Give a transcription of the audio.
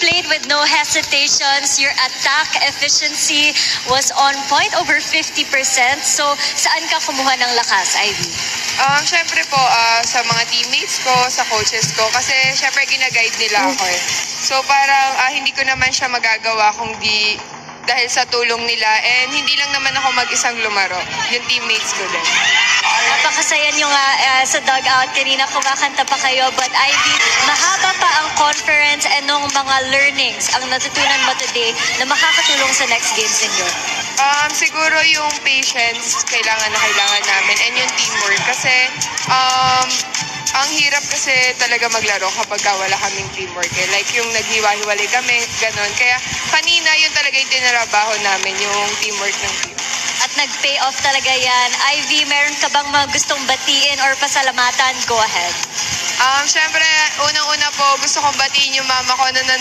played with no hesitations. Your attack efficiency was on point, over 50%. So, saan ka kumuha ng lakas, Ivy? Syempre po, sa mga teammates ko, sa coaches ko, kasi syempre ginaguide nila ako eh. So parang hindi ko naman siya magagawa kung di dahil sa tulong nila, and hindi lang naman ako mag-isang lumaro, yung teammates ko din. Napakasaya nyo nga sa dugout kanina, kumakanta pa kayo. But Ivy, mahaba pa ang conference, and nung mga learnings ang natutunan mo today na makakatulong sa next games ninyo? Siguro yung patience kailangan namin, and yung teamwork. Kasi ang hirap kasi talaga maglaro kapag wala kaming teamwork eh. Like yung naghiwa-hiwalay kami, ganun. Kaya kanina yun talaga yung tinarabaho namin, yung teamwork ng team. At nag-pay off talaga yan. Ivy, meron ka bang mga gustong batiin or pasalamatan? Go ahead. Syempre, unang-una po, gusto kong batiin yung mama ko na nanonood